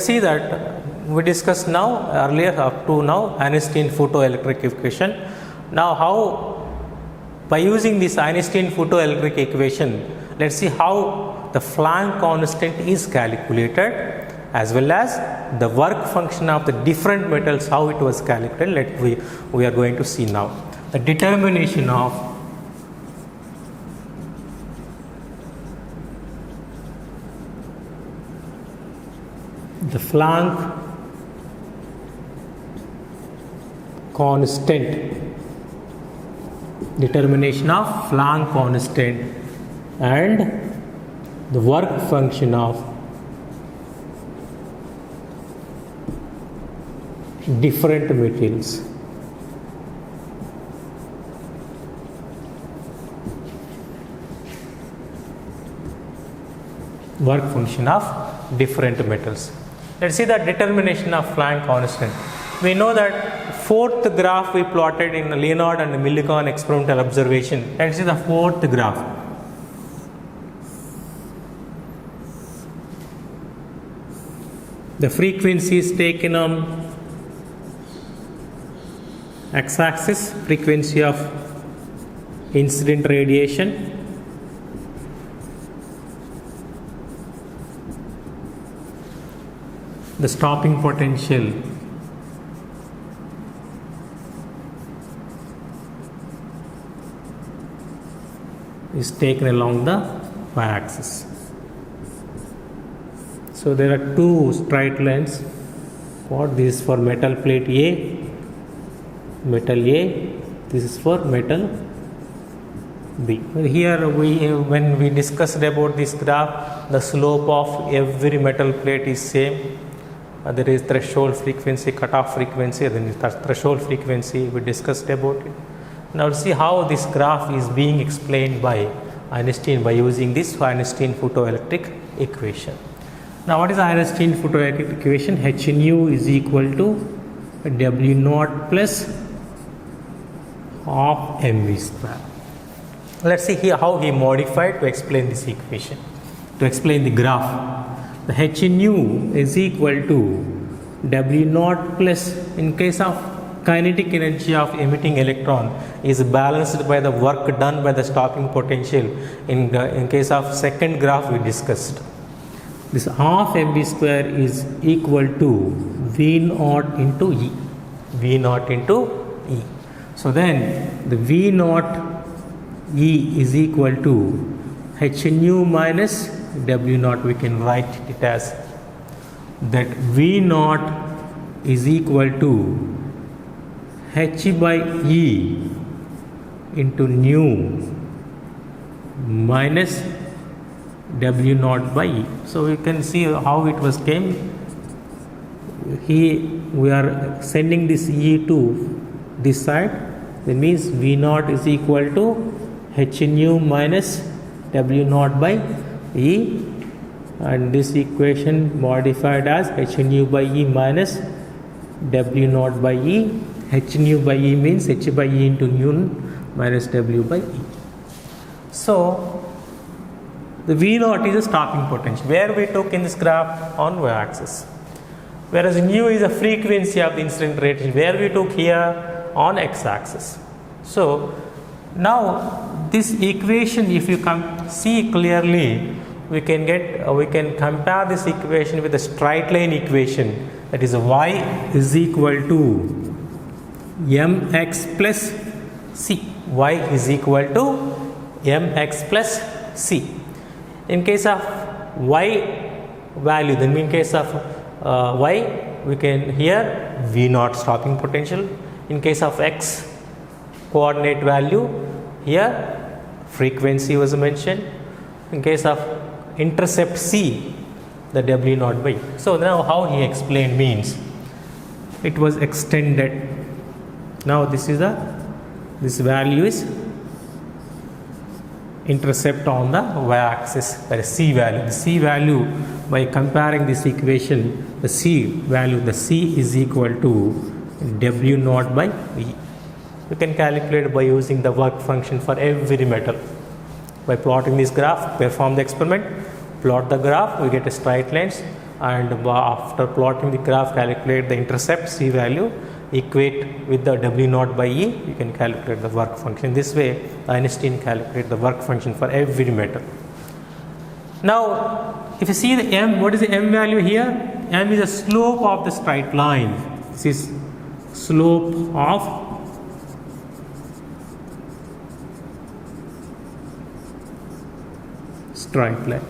See that we discussed now earlier up to now Einstein photoelectric equation. Now how, by using this Einstein photoelectric equation, let's see how the Planck constant is calculated, as well as the work function of the different metals, how it was calculated. We are going to see now the determination of the Planck constant, determination of Planck constant and the work function of different materials. Work function of different metals. Let's see the determination of Planck constant. We know that fourth graph we plotted in Leonard and Millikan experimental observation. Let's see the fourth graph. The frequency is taken on x-axis, frequency of incident radiation. The stopping potential is taken along the y-axis. So there are two straight lines. What this is for metal plate A, this is for metal B. Here when we discussed about this graph, the slope of every metal plate is same. There is threshold frequency, cutoff frequency, then threshold frequency, we discussed about it. Now see how this graph is being explained by Einstein by using this Einstein photoelectric equation. Now what is Einstein photoelectric equation? H nu is equal to W naught plus half mv square. Let's see here how he modified to explain this equation, to explain the graph. The H nu is equal to W naught plus, in case of kinetic energy of emitting electron is balanced by the work done by the stopping potential. In case of second graph we discussed. This half mv square is equal to V naught into E. V naught into E. So then the V naught E is equal to H nu minus W naught. We can write it as that V naught is equal to H by E into nu minus W naught by E. So we can see how it was came. We are sending this E to this side. That means V naught is equal to H nu minus W naught by E, and this equation modified as H nu by E minus W naught by E. H nu by E means H by E into nu minus W by E. So the V naught is a stopping potential, where we took in this graph on y-axis, whereas nu is a frequency of the incident radiation, where we took here on x-axis. So now this equation, if you see clearly, we can compare this equation with the straight line equation, that is y is equal to mx plus c. Y is equal to mx plus c. In case of y value, then in case of y, we can here V naught stopping potential. In case of x coordinate value, here frequency was mentioned. In case of intercept C, the W naught by. So now how he explained means it was extended. Now this value is intercept on the y-axis, that is C value. The C value, by comparing this equation, the C is equal to W naught by E. You can calculate by using the work function for every metal. By plotting this graph, perform the experiment, plot the graph, we get a straight lines. and after plotting the graph, calculate the intercept C value, equate with the W naught by E, you can calculate the work function. This way, Einstein calculate the work function for every metal. Now, if you see the M, what is the M value here? M is the slope of the straight line. This is slope of straight line.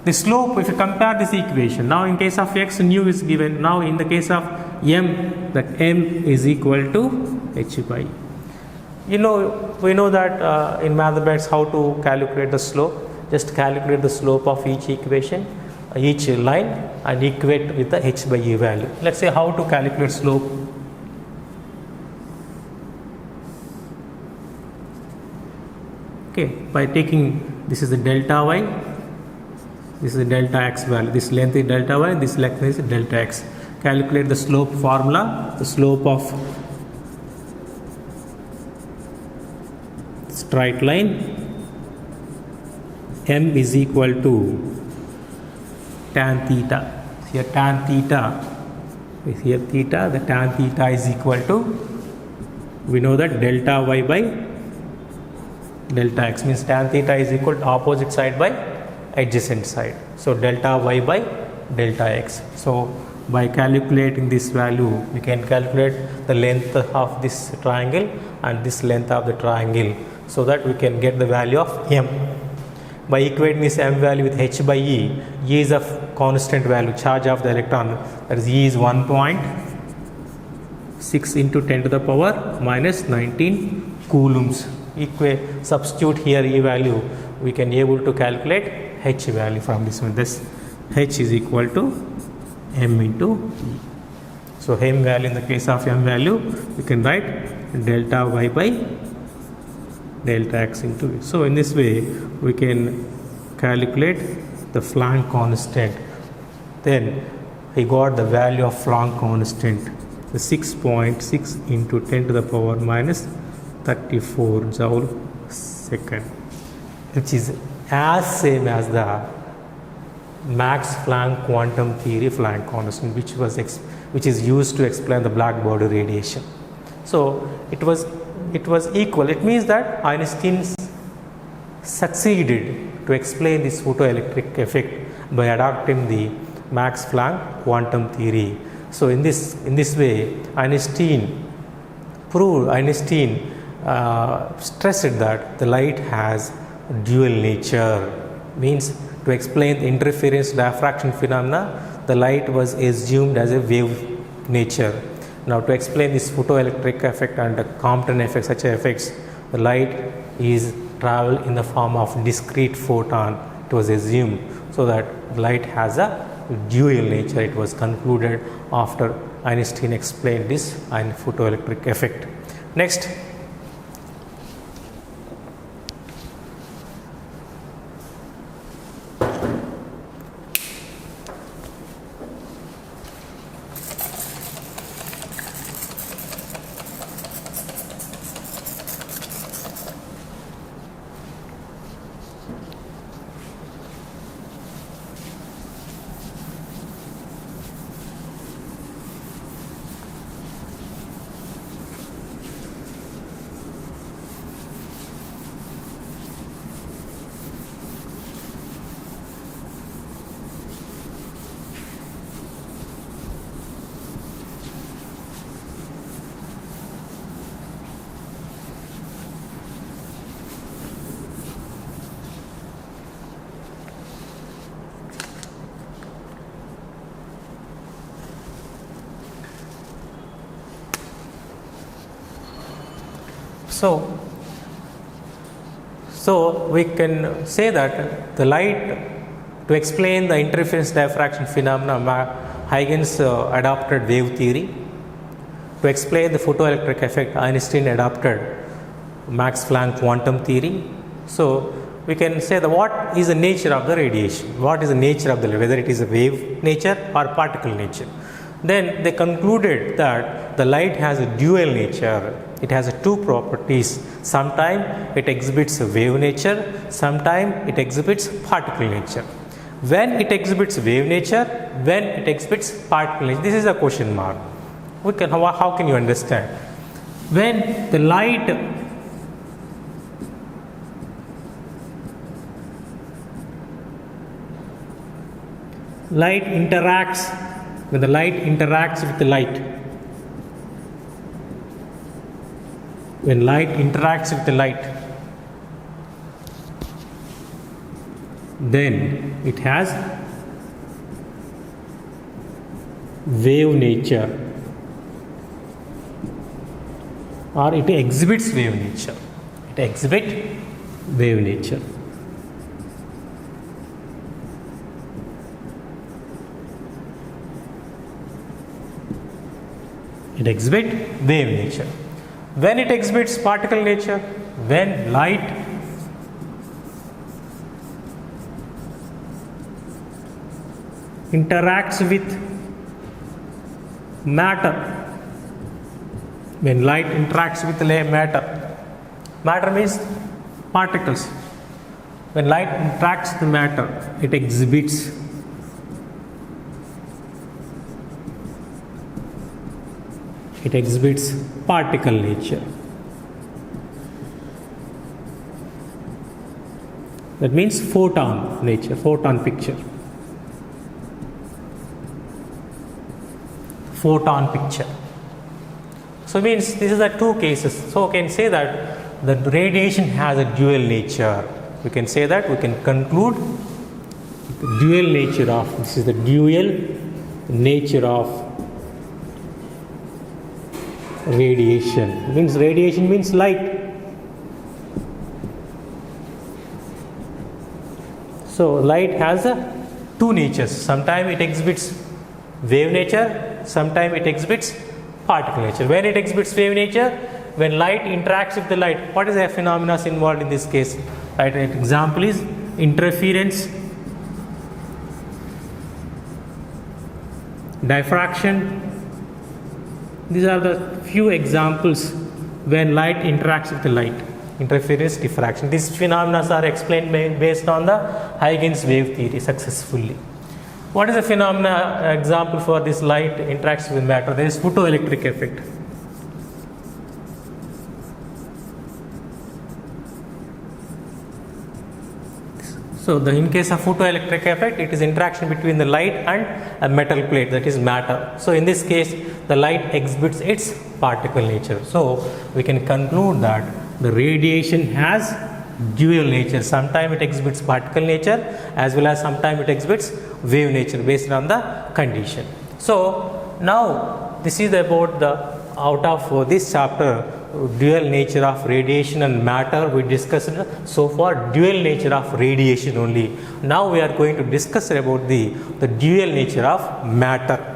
The slope, if you compare this equation, now in case of x, nu is given. Now in the case of m, that m is equal to h by e. We know that in mathematics how to calculate the slope. Just calculate the slope of each equation, each line, and equate with the h by e value. Let's say how to calculate slope. Okay, by taking, this is the delta y, this is the delta x value, this length is delta y, this length is delta x. Calculate the slope formula. The slope of straight line m is equal to tan theta. Here tan theta is here theta, the tan theta is equal to, we know that delta y by delta x, means tan theta is equal to opposite side by adjacent side. So delta y by delta x. So by calculating this value, we can calculate the length of this triangle and this length of the triangle, so that we can get the value of m. By equating this m value with h by e, e is a constant value, charge of the electron, that is e is 1.6 into 10 to the power minus 19 coulombs. Substitute here e value, we can able to calculate h value from this one. This h is equal to m into e. So m value, in the case of m value, we can write delta y by delta x into it. So in this way, we can calculate the Planck constant. Then we got the value of Planck constant, the 6.6 into 10 to the power minus 34 joule second, which is as same as the Max Planck quantum theory Planck constant, which is used to explain the black body radiation. So it was equal. It means that Einstein succeeded to explain this photoelectric effect by adopting the Max Planck quantum theory. So in this way, Einstein stressed that the light has dual nature, means to explain the interference diffraction phenomena, the light was assumed as a wave nature. Now to explain this photoelectric effect and the Compton effect, such effects, the light is travel in the form of discrete photon. It was assumed, so that light has a dual nature. It was concluded after Einstein explained this and photoelectric effect. Next, So we can say that the light, to explain the interference diffraction phenomena, Huygens adopted wave theory. To explain the photoelectric effect, Einstein adopted Max Planck quantum theory. So we can say that what is the nature of the radiation, what is the nature of the, whether it is a wave nature or particle nature. Then they concluded that the light has a dual nature. It has two properties. Sometimes it exhibits a wave nature, sometimes it exhibits particle nature. when it exhibits wave nature, when it exhibits particle nature. This is a question mark. How can you understand? When the light interacts, when the light interacts with the light, when light interacts with the light, then it has wave nature, or it exhibits wave nature. It exhibits wave nature. It exhibits wave nature. When it exhibits particle nature, when light interacts with matter, when light interacts with matter means particles. When light interacts with matter, it exhibits particle nature. That means photon nature, photon picture. Photon picture. So means this is the two cases. So we can say that the radiation has a dual nature. We can say that, we can conclude the dual nature of, this is the dual nature of radiation. Means radiation means light. So light has two natures. Sometimes it exhibits wave nature, sometimes it exhibits particle nature. When it exhibits wave nature, when light interacts with the light, what is the phenomena involved in this case? Right, an example is interference, diffraction. These are the few examples when light interacts with the light. Interference, diffraction. These phenomena are explained based on the Huygens wave theory successfully. What is the phenomena example for this light interacts with matter? There is photoelectric effect. So in case of photoelectric effect, it is interaction between the light and a metal plate, that is matter. So in this case, the light exhibits its particle nature. So we can conclude that the radiation has dual nature. Sometimes it exhibits particle nature as well as sometimes it exhibits wave nature based on the condition. So now this is about the out of this chapter, dual nature of radiation and matter. We discussed so far dual nature of radiation only. Now we are going to discuss about the dual nature of matter.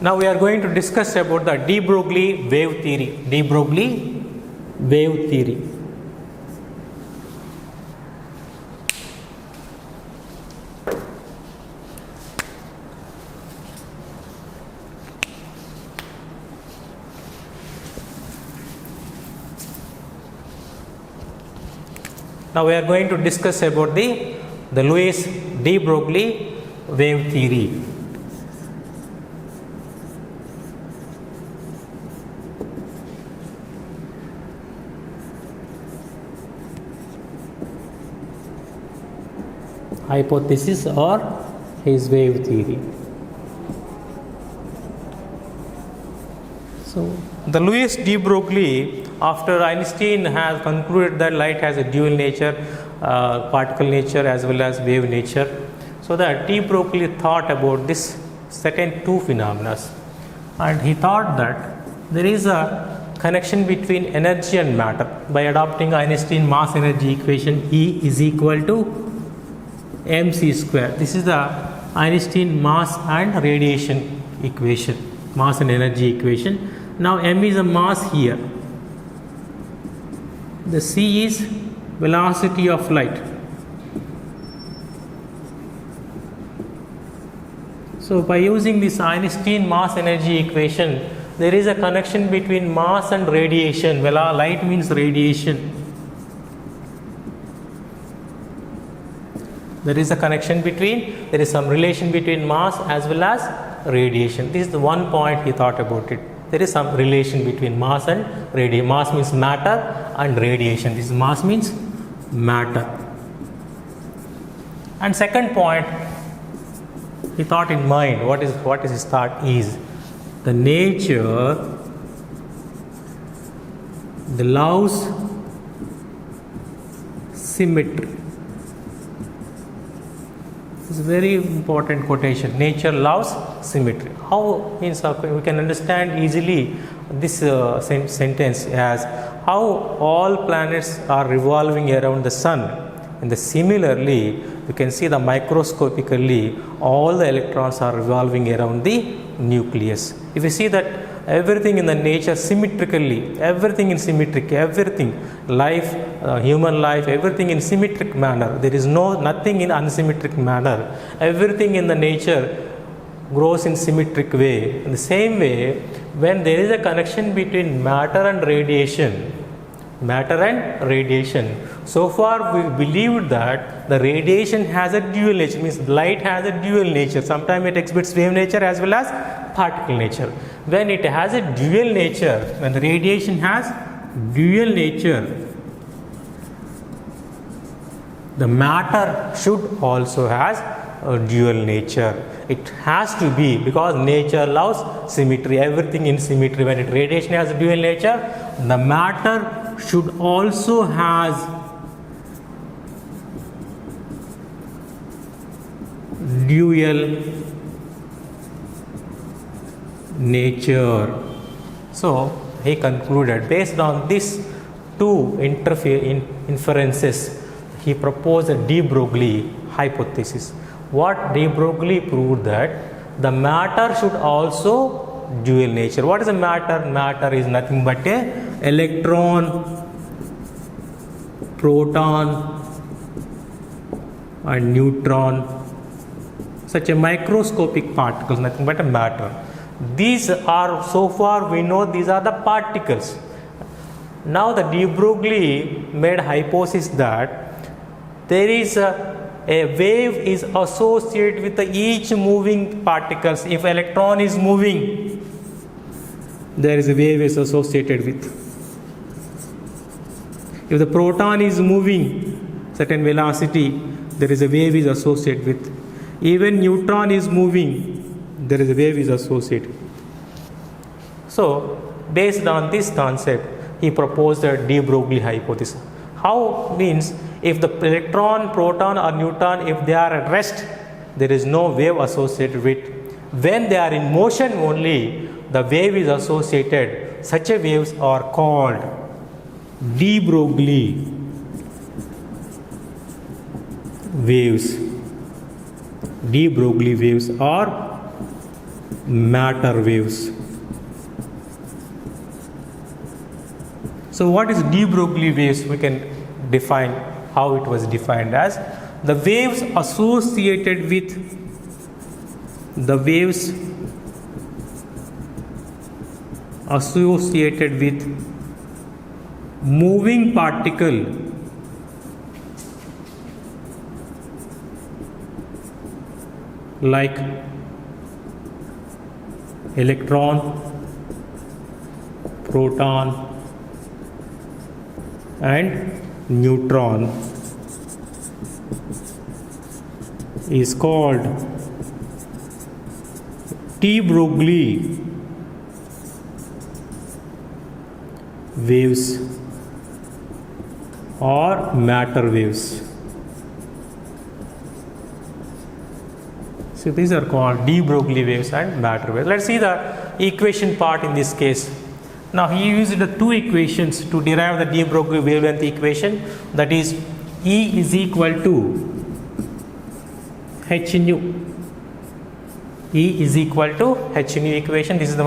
Now we are going to discuss about the de Broglie wave theory. De Broglie wave theory. Now we are going to discuss about the Louis de Broglie wave theory. Hypothesis or his wave theory. So the Louis de Broglie, after Einstein has concluded that light has a dual nature, particle nature as well as wave nature, so that de Broglie thought about this second two phenomena, and he thought that there is a connection between energy and matter by adopting Einstein mass energy equation, E is equal to mc square. This is the Einstein mass and radiation equation, mass and energy equation. Now m is a mass here. The c is velocity of light. So by using this Einstein mass energy equation, there is a connection between mass and radiation. Well, light means radiation. There is a connection between, there is some relation between mass as well as radiation. This is the one point he thought about it. There is some relation between mass and radiation. Mass means matter and radiation. This mass means matter. And second point he thought in mind, what is his thought is the nature, the loves symmetry. It's a very important quotation. Nature loves symmetry. How means we can understand easily this sentence as how all planets are revolving around the sun, and similarly you can see the microscopically all the electrons are revolving around the nucleus. If you see that everything in the nature symmetrically, everything in symmetric, everything, life, human life, everything in symmetric manner. There is nothing in unsymmetric manner. Everything in the nature grows in symmetric way. In the same way, when there is a connection between matter and radiation, so far we believed that the radiation has a dual nature, means light has a dual nature. Sometimes it exhibits wave nature as well as particle nature. When it has a dual nature, when the radiation has dual nature, the matter should also has a dual nature. It has to be, because nature loves symmetry, everything in symmetry. When radiation has a dual nature, the matter should also has dual nature. So he concluded, based on these two inferences, he proposed a de Broglie hypothesis. What de Broglie proved that the matter should also dual nature. What is a matter? Matter is nothing but a electron, proton and neutron. Such a microscopic particles, nothing but a matter. These are, so far we know, these are the particles. Now the de Broglie made hypothesis that there is a wave is associated with each moving particles. If electron is moving, there is a wave is associated with. If the proton is moving certain velocity, there is a wave is associated with. Even neutron is moving, there is a wave is associated. So based on this concept, he proposed a de Broglie hypothesis. How means, if the electron, proton or neutron, if they are at rest, there is no wave associated with. When they are in motion only, the wave is associated. Such a waves are called de Broglie waves. De Broglie waves or matter waves. So what is de Broglie waves? We can define how it was defined as the waves associated with moving particle like electron, proton and neutron is called de Broglie waves or matter waves. So these are called de Broglie waves and matter waves. Let's see the equation part in this case. Now he used the two equations to derive the de Broglie wavelength equation, that is E is equal to h nu E is equal to h nu equation. This is the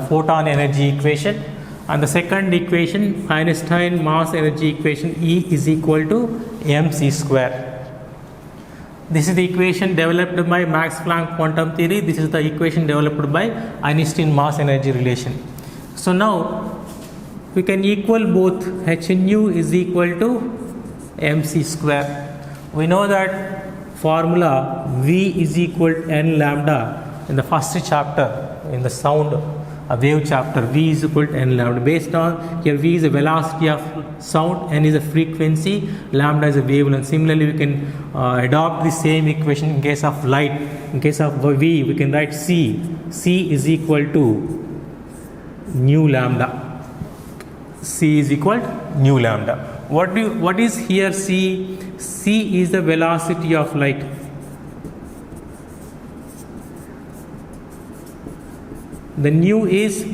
photon energy equation. And the second equation, Einstein mass energy equation, E is equal to mc square. This is the equation developed by Max Planck quantum theory. This is the equation developed by Einstein mass energy relation. So now we can equal both h nu is equal to mc square. We know that formula V is equal to n lambda in the first chapter, in the sound wave chapter. V is equal to n lambda. Based on here, V is the velocity of sound, n is a frequency, lambda is a wavelength. Similarly, we can adopt the same equation in case of light. In case of V, we can write C. C is equal to nu lambda. C is equal to nu lambda. What is here C? C is the velocity of light. The nu is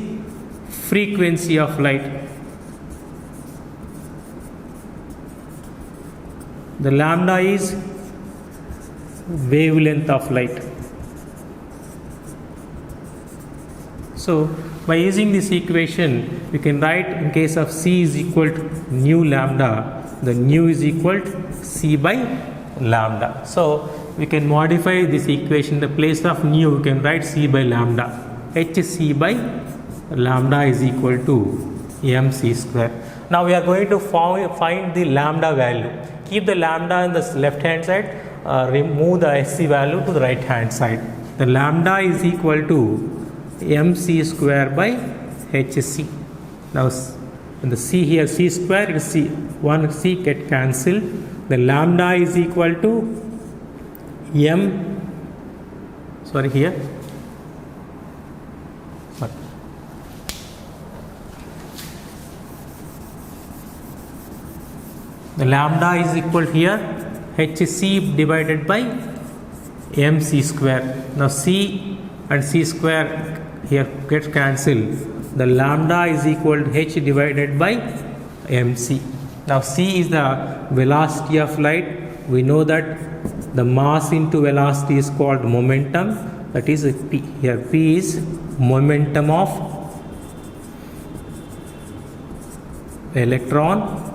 frequency of light. The lambda is wavelength of light. So by using this equation, we can write in case of C is equal to nu lambda, the nu is equal to C by lambda. So we can modify this equation. In the place of nu, we can write C by lambda. Hc by lambda is equal to mc square. Now we are going to find the lambda value. Keep the lambda on the left hand side, remove the hc value to the right hand side. The lambda is equal to mc square by hc. Now in the c here, c square is c, one c get cancelled. The lambda is equal to the lambda is equal here hc divided by mc square. Now c and c square here gets cancelled. The lambda is equal to h divided by mc. Now c is the velocity of light. We know that the mass into velocity is called momentum. That is p. Here p is momentum of electron.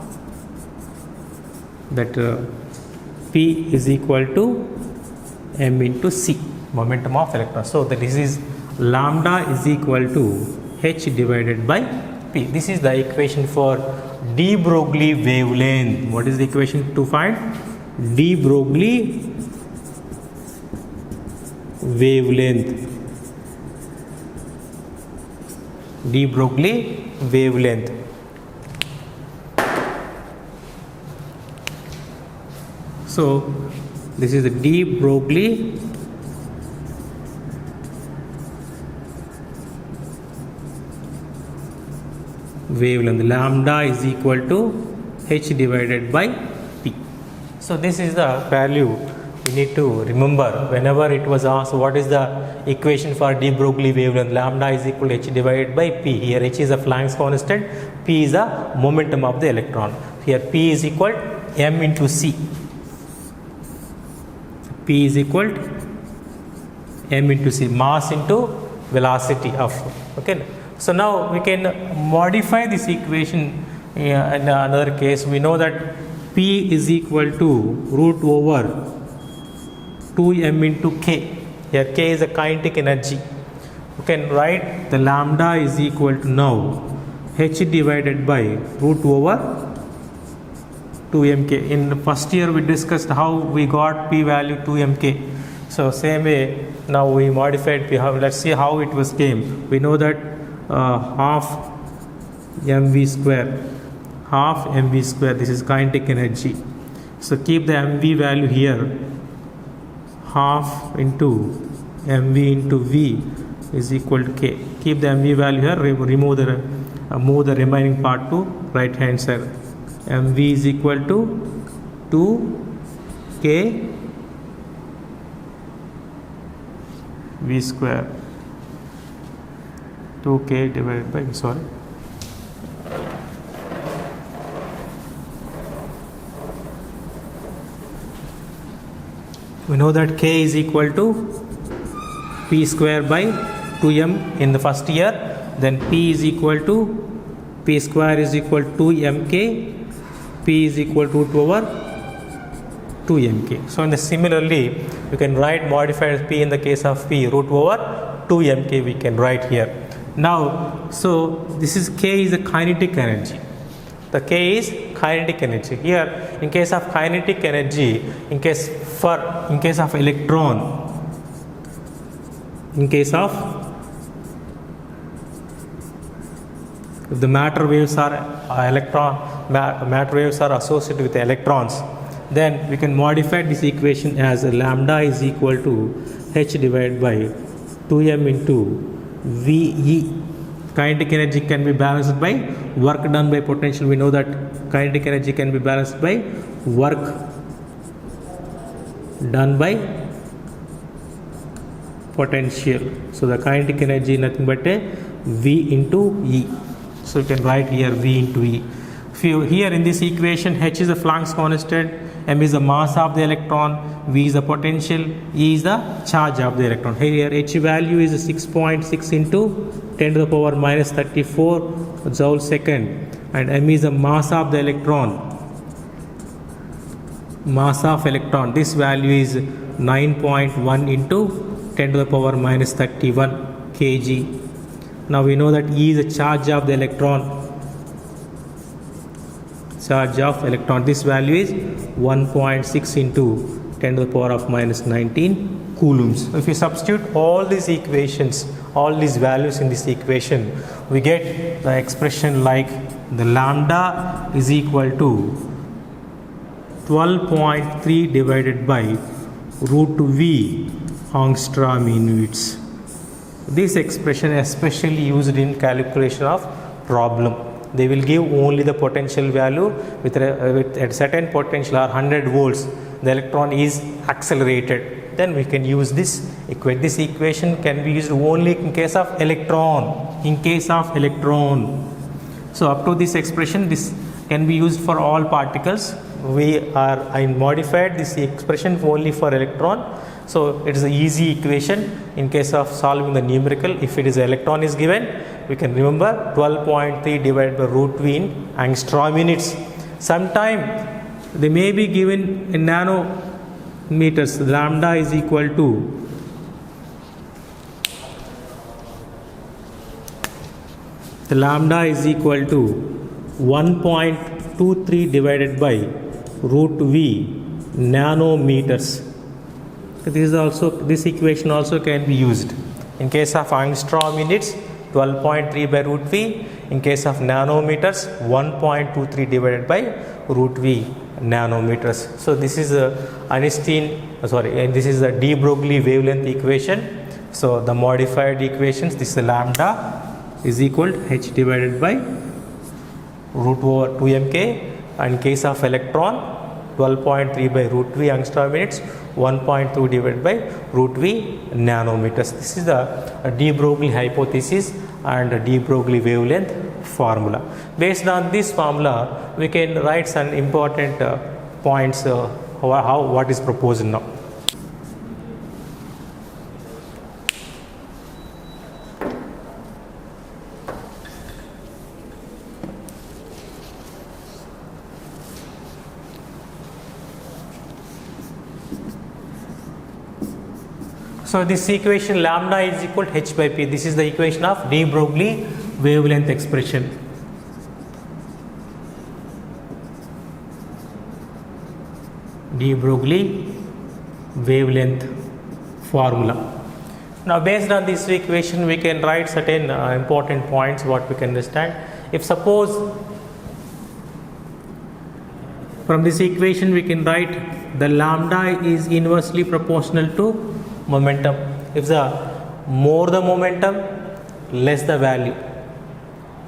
That p is equal to m into c, momentum of electron. So that this is lambda is equal to h divided by p. This is the equation for de Broglie wavelength. What is the equation to find? De Broglie wavelength. De Broglie wavelength. So this is the de Broglie wavelength. Lambda is equal to h divided by p. So this is the value we need to remember whenever it was asked what is the equation for de Broglie wavelength. Lambda is equal to h divided by p. Here h is a Planck's constant, p is the momentum of the electron. Here p is equal to m into c. P is equal to m into c, mass into velocity of, okay. So now we can modify this equation in another case. We know that P is equal to root over 2m into k. Here k is a kinetic energy. We can write the lambda is equal to now h divided by root over 2mk. In the first year we discussed how we got p value 2mk. So same way now we modified p. Let's see how it was came. We know that half mv square, this is kinetic energy. So keep the mv value here, half into mv into v is equal to k. Keep the mv value here, remove the move the remaining part to right hand side. mv is equal to 2k v square, 2k divided by, sorry, we know that k is equal to p square by 2m in the first year, then p is equal to p square is equal to mk, p is equal to 2 over 2 mk. So in the similarly we can write modified as p in the case of p root over 2 mk we can write here. Now so this is k is the kinetic energy. The k is kinetic energy. Here in case of kinetic energy, in case of electron, in case of if the matter waves are matter waves are associated with electrons, then we can modify this equation as lambda is equal to h divided by 2m into VE. Kinetic energy can be balanced by work done by potential. We know that kinetic energy can be balanced by work done by potential. So the kinetic energy is nothing but a V into E. So you can write here V into E. Here in this equation, h is the Planck's constant, m is the mass of the electron, V is the potential, E is the charge of the electron. Here h value is 6.6 into 10 to the power minus 34 joule second, and m is the mass of the electron. Mass of electron, this value is 9.1 into 10 to the power minus 31 kg. Now we know that E is the charge of the electron. Charge of electron, this value is 1.6 into 10 to the power of minus 19 coulombs. If you substitute all these equations, all these values in this equation, we get the expression like the lambda is equal to 12.3 divided by root V angstrom units. This expression is especially used in calculation of problem. They will give only the potential value with a certain potential or 100 volts, the electron is accelerated. Then we can use this equation. This equation can be used only in case of electron. In case of electron. So up to this expression, this can be used for all particles. I modified this expression only for electron. So it is an easy equation in case of solving the numerical. If it is electron is given, we can remember 12.3 divided by root V in angstrom units. Sometime they may be given in nanometers. Lambda is equal to the lambda is equal to 1.23 divided by root V nanometers. This equation also can be used. In case of angstrom units, 12.3 by root V. In case of nanometers, 1.23 divided by root V nanometers. So this is this is the de Broglie wavelength equation. So the modified equations, this is lambda is equal to h divided by root over 2 mk. And in case of electron, 12.3 by root V angstrom units, 1.2 divided by root V nanometers. This is the de Broglie hypothesis and de Broglie wavelength formula. Based on this formula, we can write some important points what is proposed now. So this equation lambda is equal to h by p. This is the equation of de Broglie wavelength expression. De Broglie wavelength formula. Now based on this equation, we can write certain important points what we can understand. If suppose from this equation we can write the lambda is inversely proportional to momentum. If the more the momentum, less the value.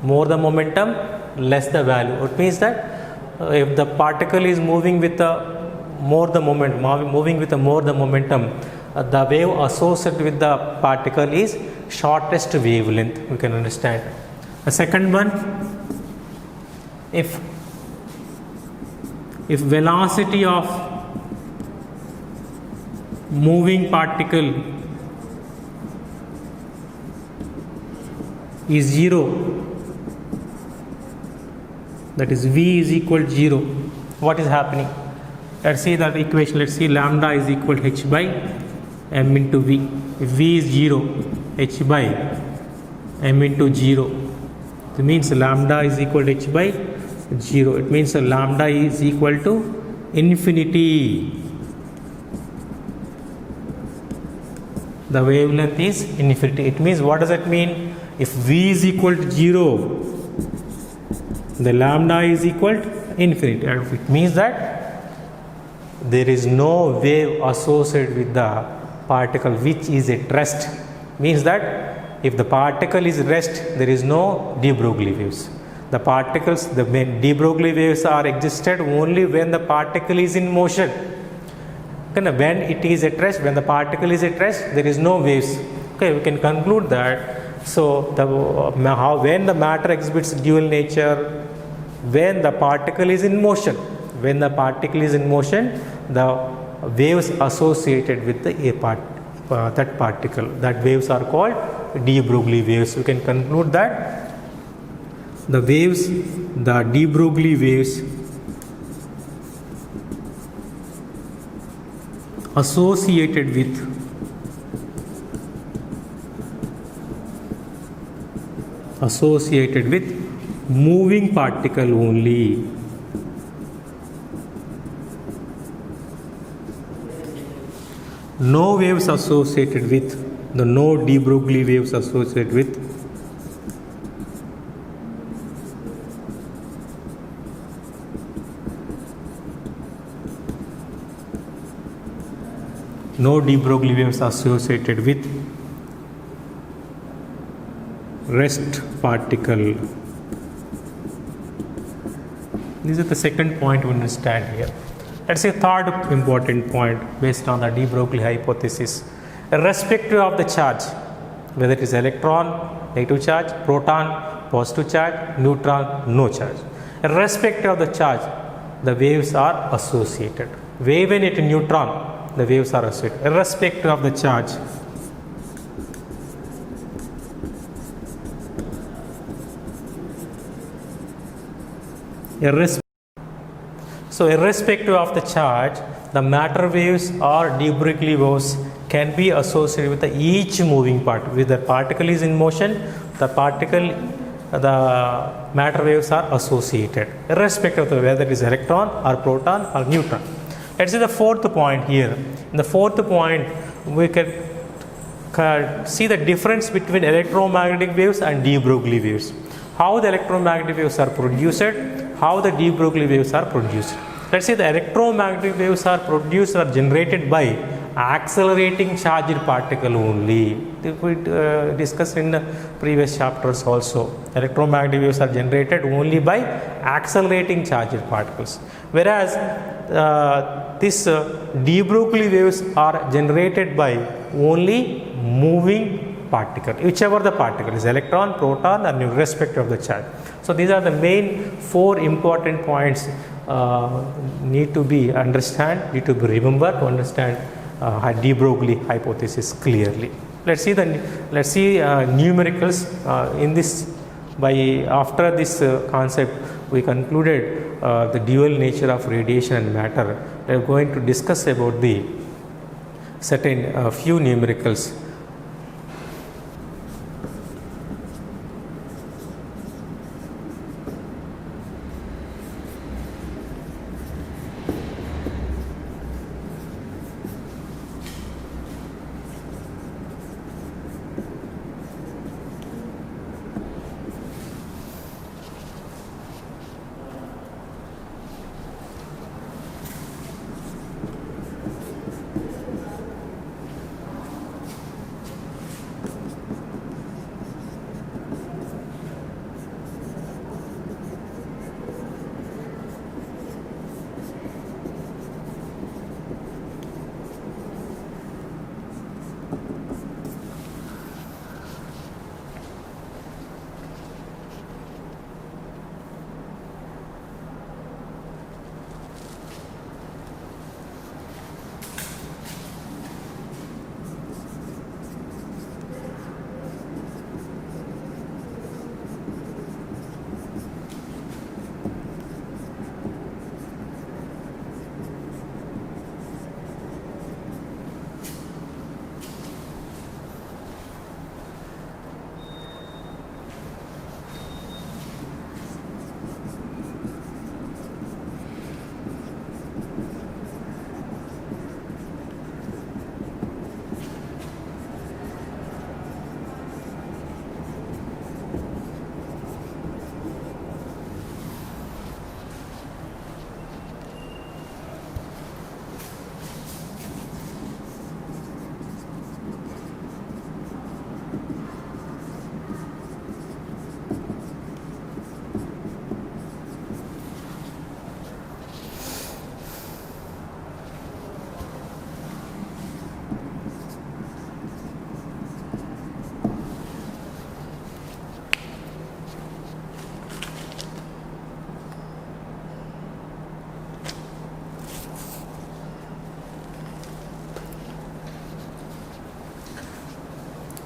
More the momentum, less the value. It means that if the particle is moving with the more the momentum, the wave associated with the particle is shortest wavelength. We can understand. The second one, if velocity of moving particle is 0, that is V is equal to 0, what is happening? Let's see that equation. Let's see lambda is equal to h by m into V. If V is 0, h by m into 0. It means lambda is equal to h by 0. It means lambda is equal to infinity. The wavelength is infinity. It means, what does that mean? If V is equal to 0, the lambda is equal to infinity. And it means that there is no wave associated with the particle which is at rest. Means that if the particle is at rest, there is no de Broglie waves. The particles, the de Broglie waves are existed only when the particle is in motion. When it is at rest, when the particle is at rest, there is no waves. Okay, we can conclude that. So, when the matter exhibits dual nature, when the particle is in motion, when the particle is in motion, the waves associated with the that particle, that waves are called de Broglie waves. We can conclude that the waves, the de Broglie waves associated with moving particle only. No waves associated with, the no de Broglie waves associated with no de Broglie waves associated with rest particle. This is the second point we understand here. Let's say third important point based on the de Broglie hypothesis. Irrespective of the charge, whether it is electron, negative charge, proton, positive charge, neutron, no charge. Irrespective of the charge, the waves are associated. Wavelength neutron, the waves are associated. Irrespective of the charge. So, irrespective of the charge, the matter waves or de Broglie waves can be associated with each moving part. With the particle is in motion, the matter waves are associated, irrespective of whether it is electron or proton or neutron. Let's see the fourth point here. In the fourth point, we can see the difference between electromagnetic waves and de Broglie waves. How the electromagnetic waves are produced, how the de Broglie waves are produced. Let's say the electromagnetic waves are produced or generated by accelerating charged particle only. We discussed in the previous chapters also. Electromagnetic waves are generated only by accelerating charged particles. Whereas this de Broglie waves are generated by only moving particle, whichever the particle is, electron, proton, and irrespective of the charge. So these are the main four important points need to be remembered to understand de Broglie hypothesis clearly. Let's see numericals in this. After this concept, we concluded the dual nature of radiation and matter. We are going to discuss about the certain few numericals.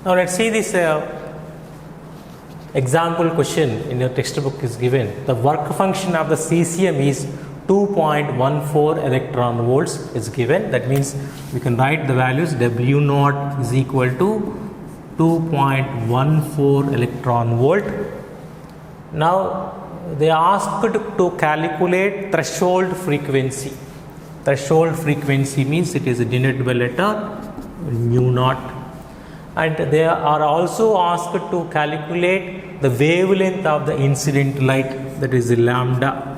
Now let's see this example question in your textbook is given. The work function of the cesium is 2.14 electron volts is given. That means we can write the values W naught is equal to 2.14 electron volt. Now they asked to calculate threshold frequency. Threshold frequency means it is denoted by letter nu naught, and they are also asked to calculate the wavelength of the incident light, that is lambda,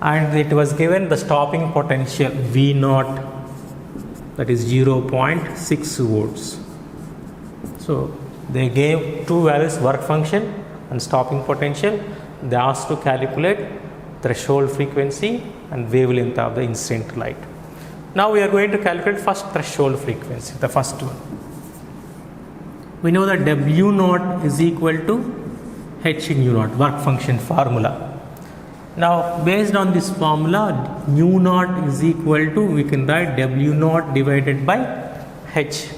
and it was given the stopping potential V naught, that is 0.6 volts. So they gave two values, work function and stopping potential. They asked to calculate threshold frequency and wavelength of the incident light. Now we are going to calculate first threshold frequency, the first one. We know that W naught is equal to H nu naught, work function formula. Now based on this formula, nu naught is equal to, we can write W naught divided by H.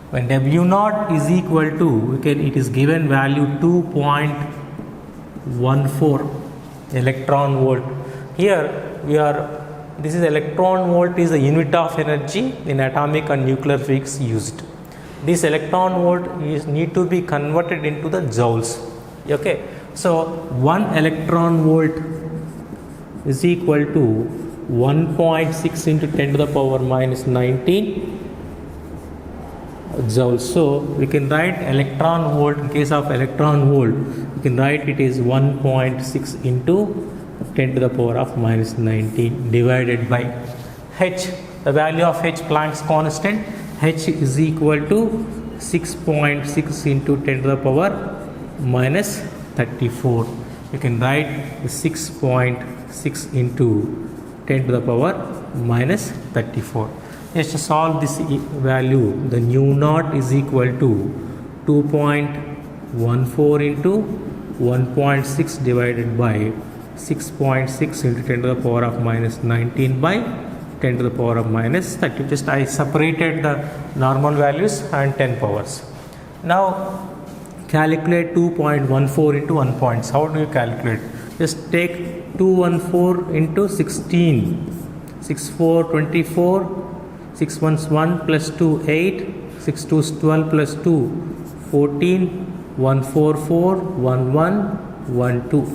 When W naught is equal to, it is given value 2.14 electron volt. Here this is electron volt is the unit of energy in atomic and nuclear physics used. This electron volt need to be converted into the joules. Okay, so 1 electron volt is equal to 1.6 into 10 to the power minus 19 joules. So we can write electron volt, in case of electron volt, we can write it is 1.6 into 10 to the power of minus 19 divided by H. The value of H, Planck's constant, H is equal to 6.6 into 10 to the power minus 34. You can write 6.6 into 10 to the power minus 34. Just to solve this value, the nu naught is equal to 2.14 into 1.6 divided by 6.6 into 10 to the power of minus 19 by 10 to the power of minus 30. Just I separated the normal values and 10 powers. Now calculate 2.14 into 1.6. How do you calculate? Just take 214 into 16. 6 4 24. 6 1 1 plus 2 8. 6 2 12 plus 2 14. 1 4 4 1 1 1 2.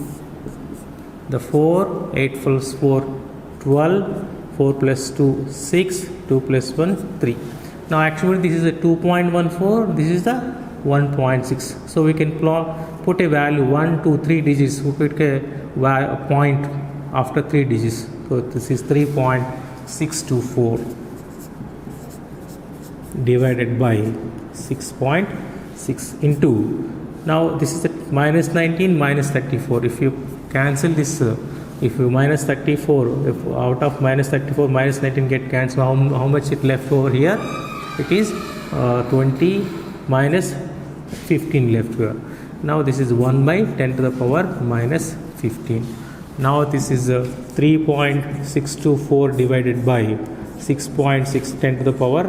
The 4 8 plus 4 12. 4 plus 2 6. 2 plus 1 3. Now actually this is a 2.14. This is the 1.6. So we can put a value 1 2 3 digits. We put a point after 3 digits. So this is 3.624 divided by 6.6 into, now this is the minus 19 minus 34. If you cancel this, if you minus 34, if out of minus 34 minus 19 get cancelled, how much it left over here? It is 20 minus 15 left here. Now this is 1 by 10 to the power minus 15. Now this is 3.624 divided by 6.6 10 to the power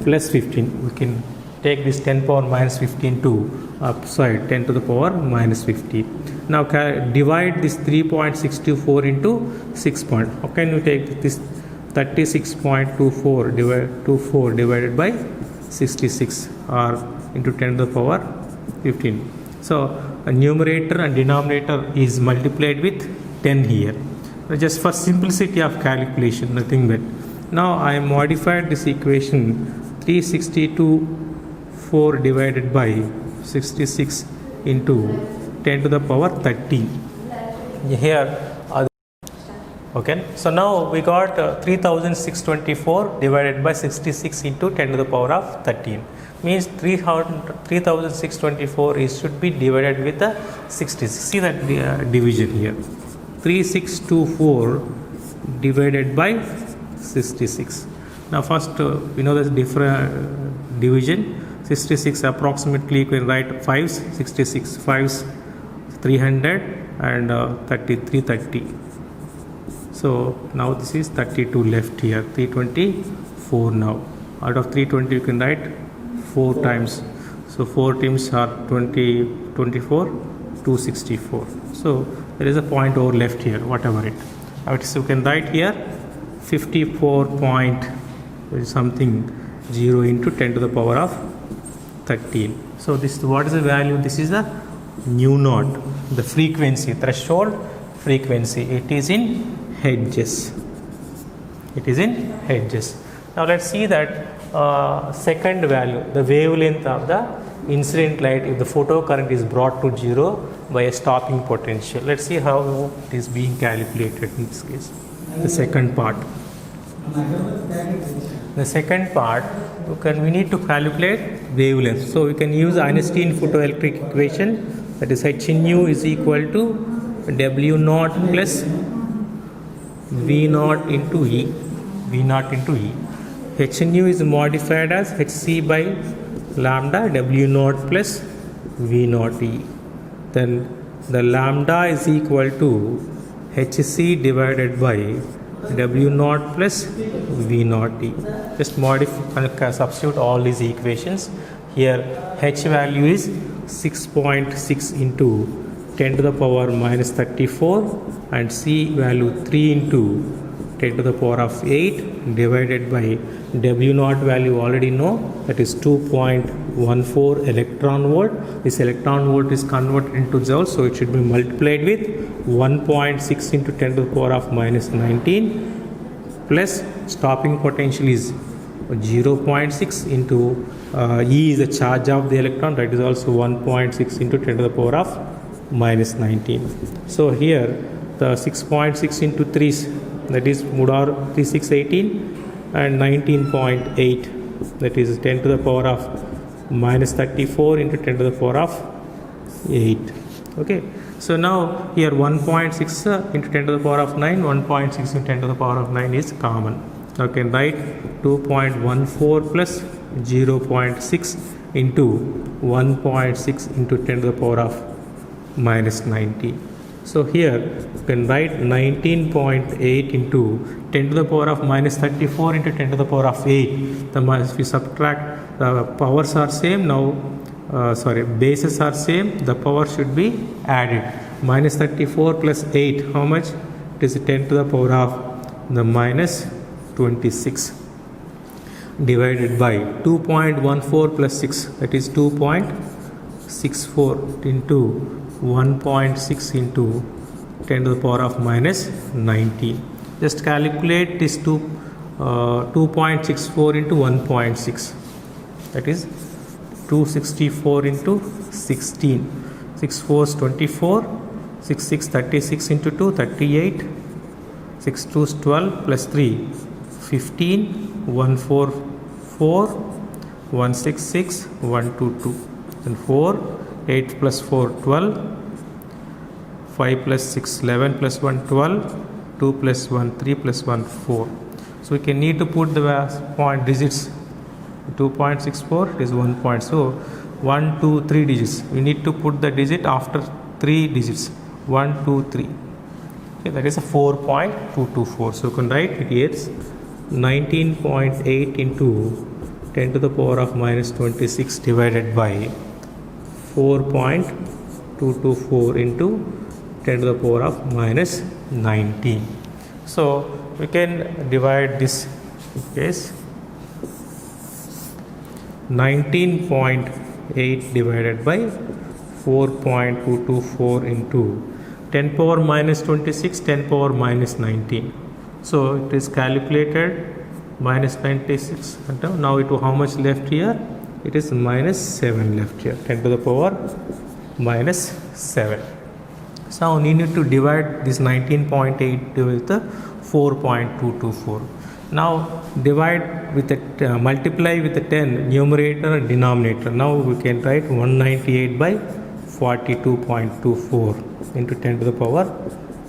plus 15. We can take this 10 power minus 15 to upside 10 to the power minus 15. Now divide this 3.624 into 6 point. How can you take this 36.24 divided by 66 or into 10 to the power 15. So a numerator and denominator is multiplied with 10 here. Just for simplicity of calculation, nothing but. Now I modified this equation 362.4 divided by 66 into 10 to the power 30. Here okay, so now we got 3624 divided by 66 into 10 to the power of 13. Means 3624 is should be divided with the 66. See that division here. 3624 divided by 66. Now first we know the different division. 66 approximately you can write 5s, 66 5s 300 and 330. So now this is 32 left here, 324 now. Out of 320 you can write 4 times. So 4 times are 24, 264. So there is a point over left here, whatever it. So you can write here 54 point something 0 into 10 to the power of 13. So this, what is the value? This is the nu naught, the frequency, threshold frequency. It is in hertz. It is in hertz. Now let's see that second value, the wavelength of the incident light if the photocurrent is brought to 0 by a stopping potential. Let's see how it is being calculated in this case. The second part. The second part, we need to calculate wavelength. So we can use Einstein photoelectric equation, that is H nu is equal to W naught plus V naught into E. V naught into E. H nu is modified as Hc by lambda W naught plus V naught E. Then the lambda is equal to Hc divided by W naught plus V naught E. Just modify, substitute all these equations. Here H value is 6.6 into 10 to the power minus 34 and C value 3 into 10 to the power of 8 divided by W naught value already know, that is 2.14 electron volt. This electron volt is converted into joules, so it should be multiplied with 1.6 into 10 to the power of minus 19 plus stopping potential is 0.6 into E is the charge of the electron, that is also 1.6 into 10 to the power of minus 19. So here the 6.6 into 3, that is Mudar 3618 and 19.8, that is 10 to the power of minus 34 into 10 to the power of 8. Okay, so now here 1.6 into 10 to the power of 9, 1.6 into 10 to the power of 9 is common. Okay, write 2.14 plus 0.6 into 1.6 into 10 to the power of minus 19. So here you can write 19.8 into 10 to the power of minus 34 into 10 to the power of 8. If we subtract, the powers are same now, bases are same, the power should be added. Minus 34 plus 8, how much? It is 10 to the power of the minus 26 divided by 2.14 plus 6, that is 2.64 into 1.6 into 10 to the power of minus 19. Just calculate this 2.64 into 1.6, that is 264 into 16. 6 4 is 24, 6 6 36 into 2 38, 6 2 is 12 plus 3 15, 1 4 4, 1 6 6, 1 2 2, and 4, 8 plus 4 12, 5 plus 6 11 plus 1 12, 2 plus 1 3 plus 1 4. So we can need to put the point digits. 2.64 is 1 point. So 1 2 3 digits. We need to put the digit after 3 digits. 1 2 3. Okay, that is a 4.224. So you can write it here 19.8 into 10 to the power of minus 26 divided by 4.224 into 10 to the power of minus 19. So we can divide this case. 19.8 divided by 4.224 into 10 power minus 26, 10 power minus 19. So it is calculated minus 96. Now it how much left here? It is minus 7 left here. 10 to the power minus 7. So we need to divide this 19.8 with the 4.224. Now divide with the multiply with the 10 numerator and denominator. Now we can write 198 by 42.24 into 10 to the power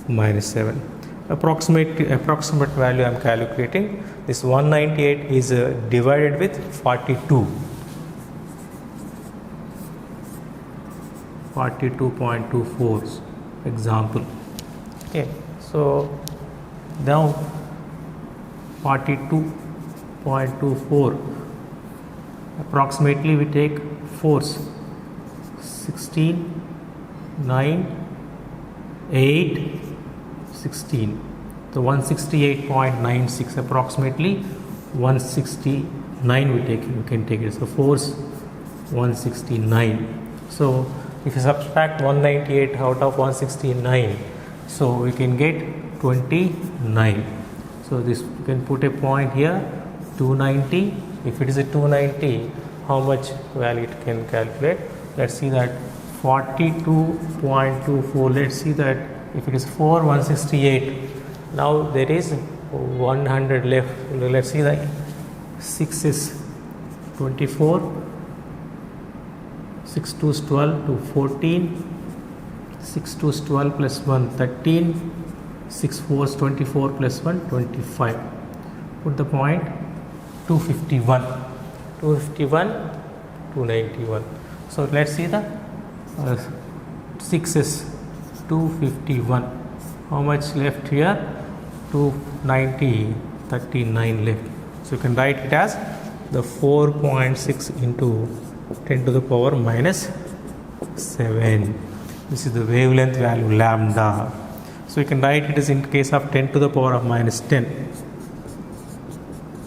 minus 7. Approximate value I am calculating. This 198 is divided with 42. 42.24 example. Okay, so now 42.24 approximately we take force 16, 9, 8, 16. So 168.96 approximately 169 we can take it. So force 169. So if you subtract 198 out of 169, so we can get 29. So this you can put a point here 290. If it is a 290, how much value it can calculate? Let's see that 42.24. Let's see that if it is 168, now there is 100 left. Let's see that 6 is 24, 6 2 is 12 to 14, 6 2 is 12 plus 1 13, 6 4 is 24 plus 1 25. Put the point 251, 291. So let's see the 6 is 251. How much left here? 290, 39 left. So you can write it as the 4.6 into 10 to the power minus 7. This is the wavelength value lambda. So you can write it as in case of 10 to the power of minus 10.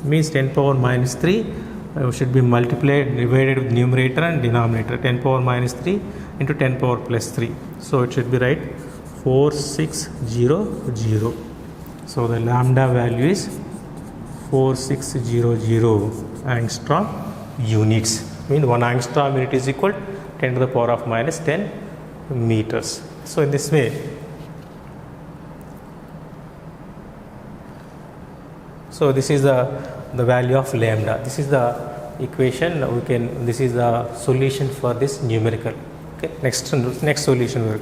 Means 10 power minus 3 should be multiplied, divided with numerator and denominator. 10 power minus 3 into 10 power plus 3. So it should be right 4600. So the lambda value is 4600 angstrom units. Means 1 angstrom unit is equal to 10 to the power of minus 10 meters. So in this way, so this is the value of lambda. This is the equation this is the solution for this numerical. Okay, next solution work.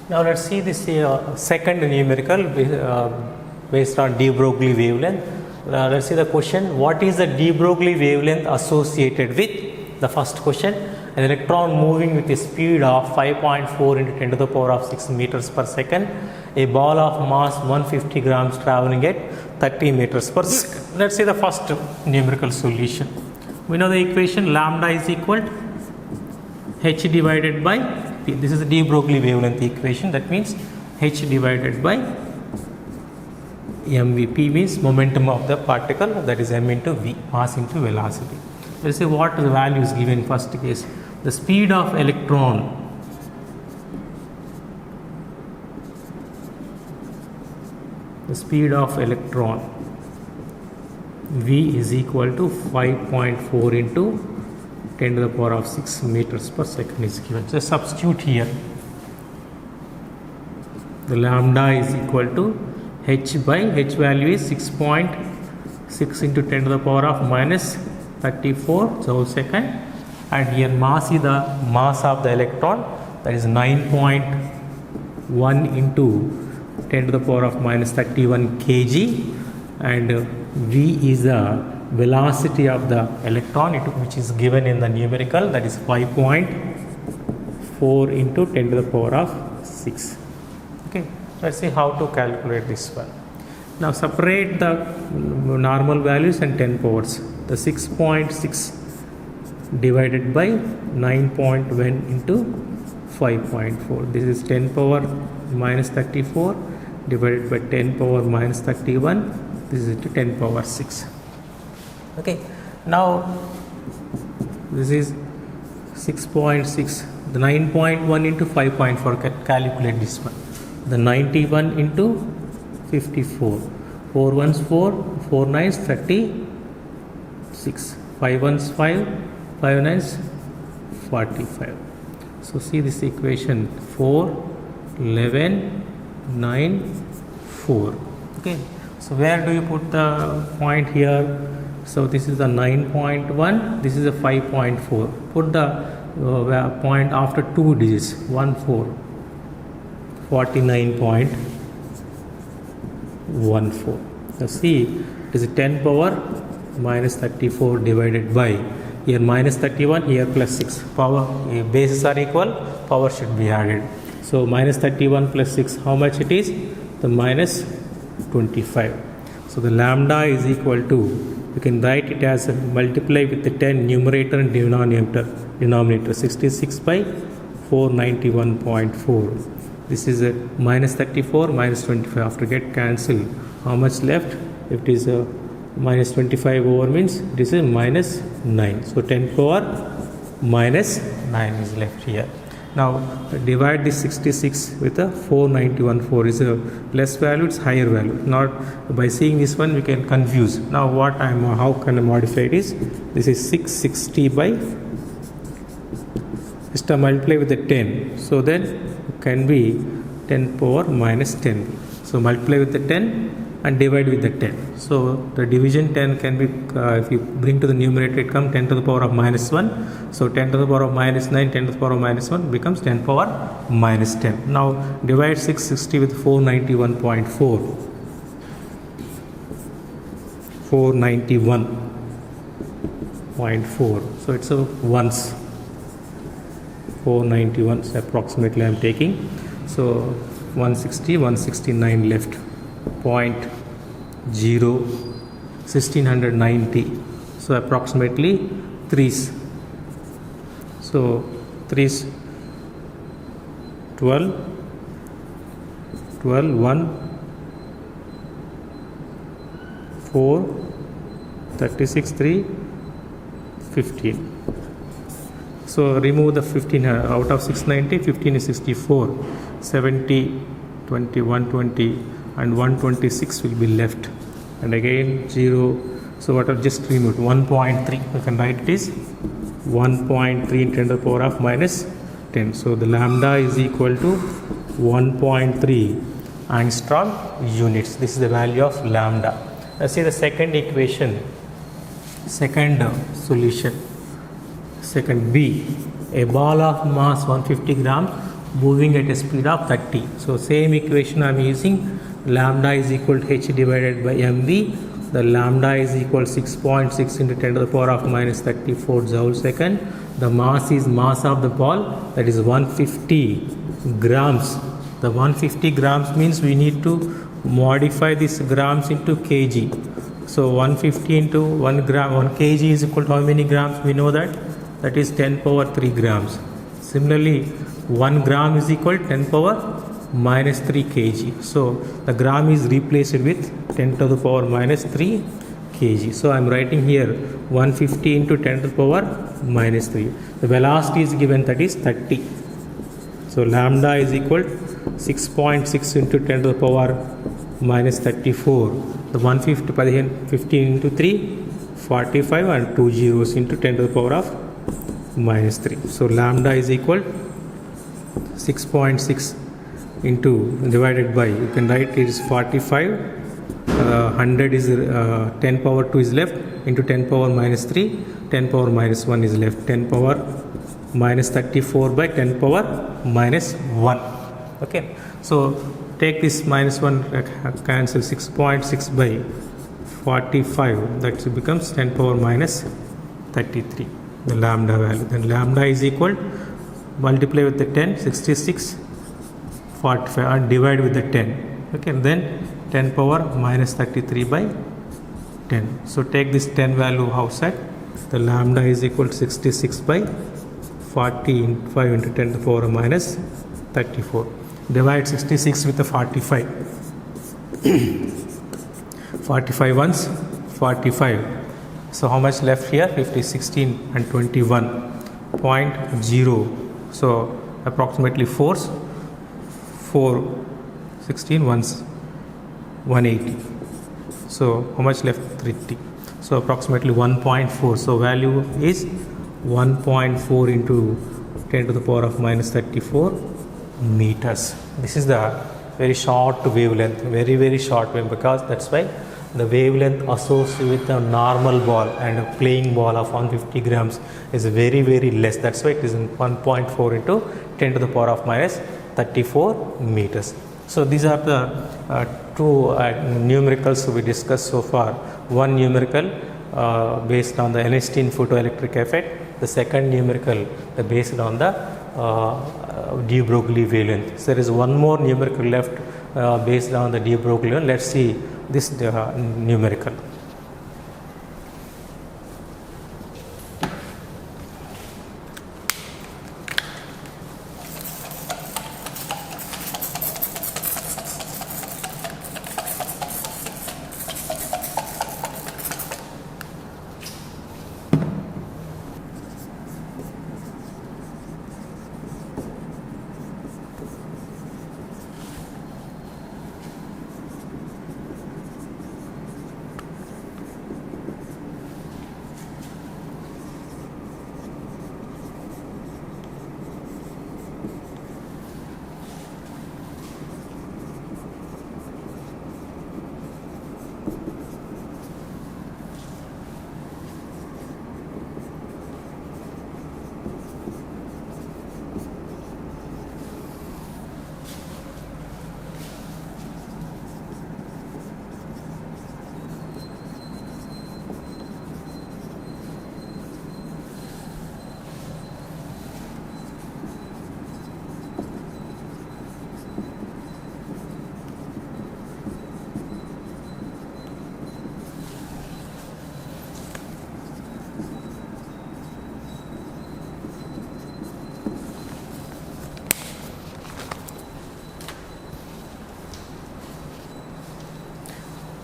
Now let's see this second numerical based on de Broglie wavelength. Let's see the question. What is the de Broglie wavelength associated with? The first question. An electron moving with a speed of 5.4 into 10 to the power of 6 meters per second. A ball of mass 150 grams traveling at 30 meters per second. Let's see the first numerical solution. We know the equation lambda is equal to h divided by p. This is the de Broglie wavelength equation. That means h divided by mv. P means momentum of the particle, that is m into v, mass into velocity. Let's see what the value is given in first case. The speed of electron v is equal to 5.4 into 10 to the power of 6 meters per second is given. So substitute here. The lambda is equal to h by h value is 6.6 into 10 to the power of minus 34 joule second, and here mass is the mass of the electron that is 9.1 into 10 to the power of minus 31 kg, and v is the velocity of the electron, which is given in the numerical, that is 5.4 into 10 to the power of 6. Okay, let's see how to calculate this one. Now separate the normal values and 10 powers. The 6.6 divided by 9.1 into 5.4. This is 10 power minus 34 divided by 10 power minus 31. This is 10 power 6. Okay, now this is 6.6. The 9.1 into 5.4, calculate this one. The 91 into 54. 4 ones 4, 4 nines 36. 5 ones 5, 5 nines 45. So see this equation, 4, 11, 9, 4. Okay, so where do you put the point here? So this is the 9.1, this is a 5.4. Put the point after 2 digits, 1, 4, 49.14. So see, it is 10 power minus 34 divided by, here minus 31, here plus 6. Power, bases are equal, power should be added. So minus 31 plus 6, how much it is? The minus 25. So the lambda is equal to, you can write it as a multiply with the 10 numerator and denominator 66 by 491.4. This is a minus 34 minus 25. After get cancel, how much left? If it is a minus 25 over means it is a minus 9. So 10 power minus 9 is left here. Now divide this 66 with a 491.4 is a less value, it's higher value. Not by seeing this one we can confuse. Now what how can I modify it is, this is 660 by, just to multiply with the 10. So then it can be 10 power minus 10. So multiply with the 10 and divide with the 10. So the division 10 can be, if you bring to the numerator, it comes 10 to the power of minus 1. So 10 to the power of minus 9, 10 to the power of minus 1 becomes 10 power minus 10. Now divide 660 with 491.4. 491.4. So it's a ones. 491, so approximately I am taking. So 160, 169 left. 1690. So approximately 3s. So 3s 12, 1, 4, 36, 3, 15. So remove the 15 out of 690, 15 is 64, 70, 20, 120 and 126 will be left, and again 0. So what I've just removed 1.3, you can write it is 1.3 10 to the power of minus 10. So the lambda is equal to 1.3 angstrom units. This is the value of lambda. Let's see the second equation, second solution. Second B, a ball of mass 150 grams moving at a speed of 30. So same equation I am using. Lambda is equal to h divided by mv. The lambda is equal to 6.6 into 10 to the power of minus 34 joule second. The mass is mass of the ball, that is 150 grams. The 150 grams means we need to modify this grams into kg. So 150 into 1 gram, 1 kg is equal to how many grams? We know that. That is 10 power 3 grams. Similarly, 1 gram is equal to 10 power minus 3 kg. So the gram is replaced with 10 to the power minus 3 kg. So I am writing here 150 into 10 to the power minus 3. The velocity is given, that is 30. So lambda is equal to 6.6 into 10 to the power minus 34. The 150 15 into 3, 45 and 2 zeros into 10 to the power of minus 3. So lambda is equal 6.6 into divided by, you can write it is 45, 100 is 10 power 2 is left, into 10 power minus 3, 10 power minus 1 is left, 10 power minus 34 by 10 power minus 1. Okay, so take this minus 1, cancel 6.6 by 45, that becomes 10 power minus 33, the lambda value. Then lambda is equal, multiply with the 10, 66, 45 and divide with the 10. Okay, then 10 power minus 33 by 10. So take this 10 value outside, the lambda is equal to 66 by 45 into 10 to the power minus 34. Divide 66 with the 45. 45 ones, 45. So how much left here? 50, 16 and 21.0. So approximately 4, 16 ones, 180. So how much left? 30. So approximately 1.4. So value is 1.4 into 10 to the power of minus 34 meters. This is the very short wavelength, very short wavelength, because that's why the wavelength associated with a normal ball and a playing ball of 150 grams is very less. That's why it is 1.4 into 10 to the power of minus 34 meters. So these are the two numericals we discussed so far. One numerical based on the Einstein photoelectric effect. The second numerical based on the de Broglie wavelength. So there is one more numerical left based on the de Broglie wavelength. Let's see this numerical.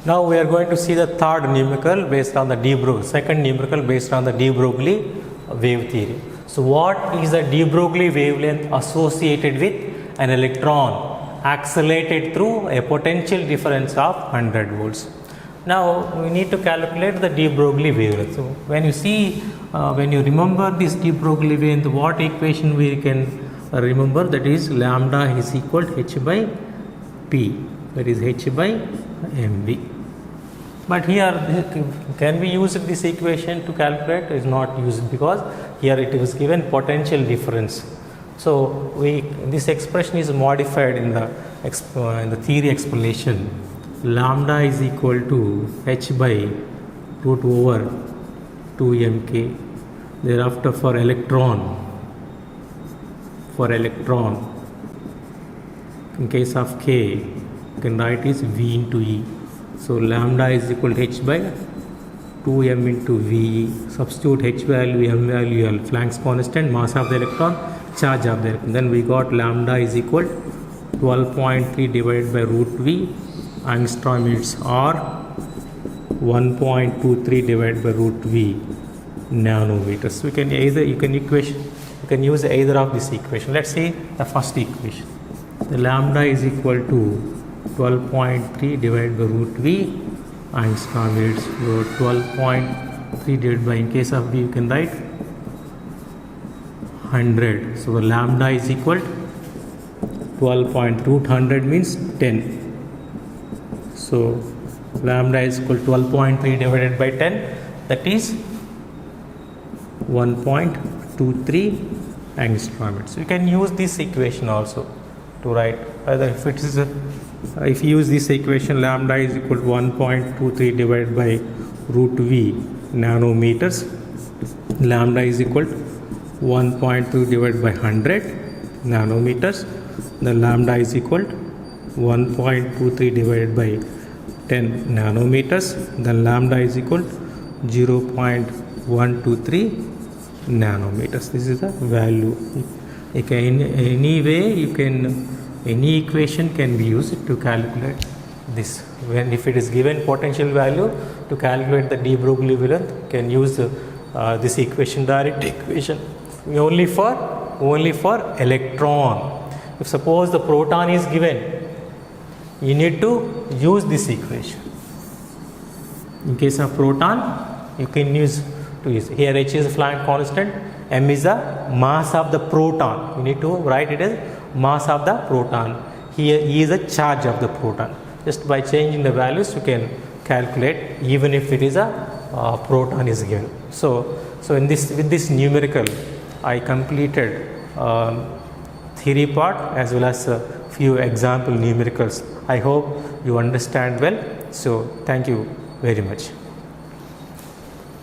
Now we are going to see the third numerical based on the second numerical based on the de Broglie wave theory. So what is the de Broglie wavelength associated with an electron accelerated through a potential difference of 100 volts? Now we need to calculate the de Broglie wavelength. So when you see, when you remember this de Broglie wavelength, what equation we can remember? That is lambda is equal to h by p, that is h by mv. But here, can we use this equation to calculate? It is not used, because here it was given potential difference. So this expression is modified in the theory explanation. Lambda is equal to h by root over 2 mk. Thereafter for electron, in case of k, you can write is v into e. So lambda is equal to h by 2m into ve. Substitute h value, m value, L, Planck's constant, mass of the electron, charge of the electron. Then we got lambda is equal to 12.3 divided by root v, angstrom units, or 1.23 divided by root v nanometers. So you can use either of this equation. Let's see the first equation. The lambda is equal to 12.3 divided by root v angstrom units. So 12.3 divided by, in case of v, you can write 100. So the lambda is equal to 12. Root 100 means 10. So lambda is equal to 12.3 divided by 10. that is 1.23 angstrom. So you can use this equation also to write either if it is if you use this equation, lambda is equal to 1.23 divided by root v nanometers, lambda is equal to 1.2 divided by 100 nanometers, the lambda is equal to 1.23 divided by 10 nanometers, then lambda is equal to 0.123 nanometers. This is the value. You can, any way you can, any equation can be used to calculate this. When if it is given potential value, to calculate the de Broglie length, can use this equation, direct equation, only for electron. If suppose the proton is given, you need to use this equation. In case of proton, you can use here h is Planck constant, m is the mass of the proton. You need to write it as mass of the proton. Here E is the charge of the proton. Just by changing the values, you can calculate even if it is a proton is given. So in this, with this numerical, I completed theory part as well as a few example numericals. I hope you understand well. So thank you very much.